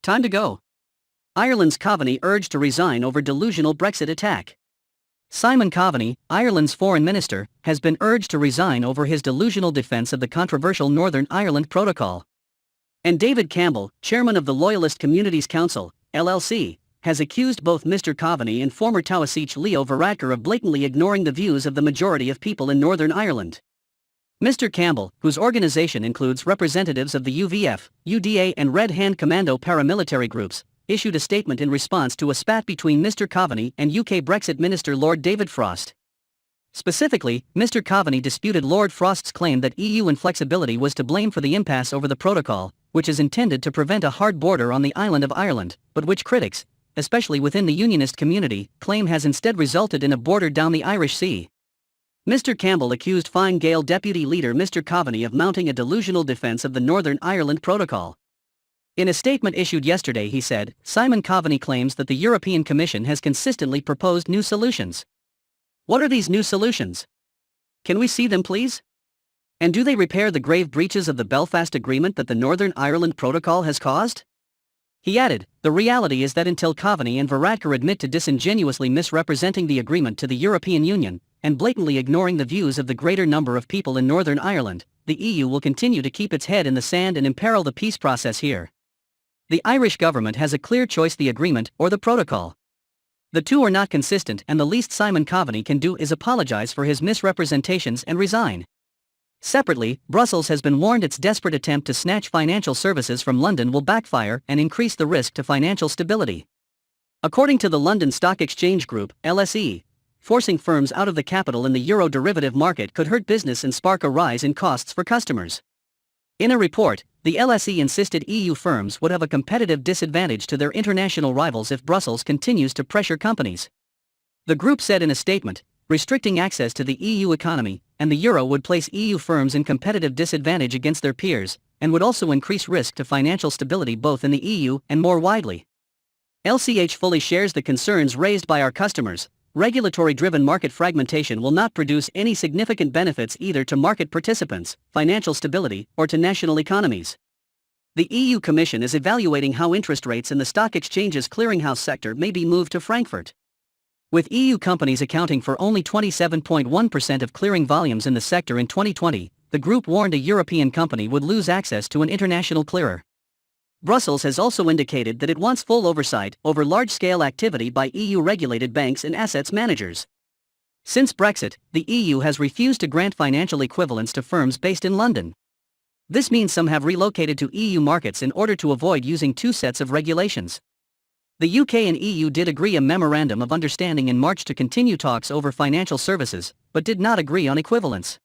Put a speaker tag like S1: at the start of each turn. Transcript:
S1: Time to go. Ireland's Coveney urged to resign over delusional Brexit attack. Simon Coveney, Ireland's foreign minister, has been urged to resign over his delusional defence of the controversial Northern Ireland Protocol. And David Campbell, chairman of the Loyalist Communities Council, LLC, has accused both Mr Coveney and former Taoiseach Leo Varadkar of blatantly ignoring the views of the majority of people in Northern Ireland. Mr Campbell, whose organisation includes representatives of the UVF, UDA and Red Hand Commando paramilitary groups, issued a statement in response to a spat between Mr Coveney and UK Brexit Minister Lord David Frost. Specifically, Mr Coveney disputed Lord Frost's claim that EU inflexibility was to blame for the impasse over the protocol, which is intended to prevent a hard border on the island of Ireland, but which critics, especially within the unionist community, claim has instead resulted in a border down the Irish Sea. Mr Campbell accused Fine Gael Deputy Leader Mr Coveney of mounting a delusional defence of the Northern Ireland Protocol. In a statement issued yesterday he said, Simon Coveney claims that the European Commission has consistently proposed new solutions. What are these new solutions? Can we see them please? And do they repair the grave breaches of the Belfast Agreement that the Northern Ireland Protocol has caused? He added, the reality is that until Coveney and Varadkar admit to disingenuously misrepresenting the agreement to the European Union, and blatantly ignoring the views of the greater number of people in Northern Ireland, the EU will continue to keep its head in the sand and imperil the peace process here. The Irish government has a clear choice: the agreement or the protocol. The two are not consistent, and the least Simon Coveney can do is apologise for his misrepresentations and resign. Separately, Brussels has been warned its desperate attempt to snatch financial services from London will backfire and increase the risk to financial stability. According to the London Stock Exchange Group, LSE, forcing firms out of the capital in the euro derivative market could hurt business and spark a rise in costs for customers. In a report, the LSE insisted EU firms would have a competitive disadvantage to their international rivals if Brussels continues to pressure companies. The group said in a statement, restricting access to the EU economy and the euro would place EU firms in competitive disadvantage against their peers, and would also increase risk to financial stability both in the EU and more widely. LCH fully shares the concerns raised by our customers. Regulatory-driven market fragmentation will not produce any significant benefits either to market participants, financial stability, or to national economies. The EU Commission is evaluating how interest rates in the stock exchange's clearinghouse sector may be moved to Frankfurt. With EU companies accounting for only 27.1% of clearing volumes in the sector in 2020, the group warned a European company would lose access to an international clearer. Brussels has also indicated that it wants full oversight over large-scale activity by EU-regulated banks and assets managers. Since Brexit, the EU has refused to grant financial equivalence to firms based in London. This means some have relocated to EU markets in order to avoid using two sets of regulations. The UK and EU did agree a memorandum of understanding in March to continue talks over financial services, but did not agree on equivalence.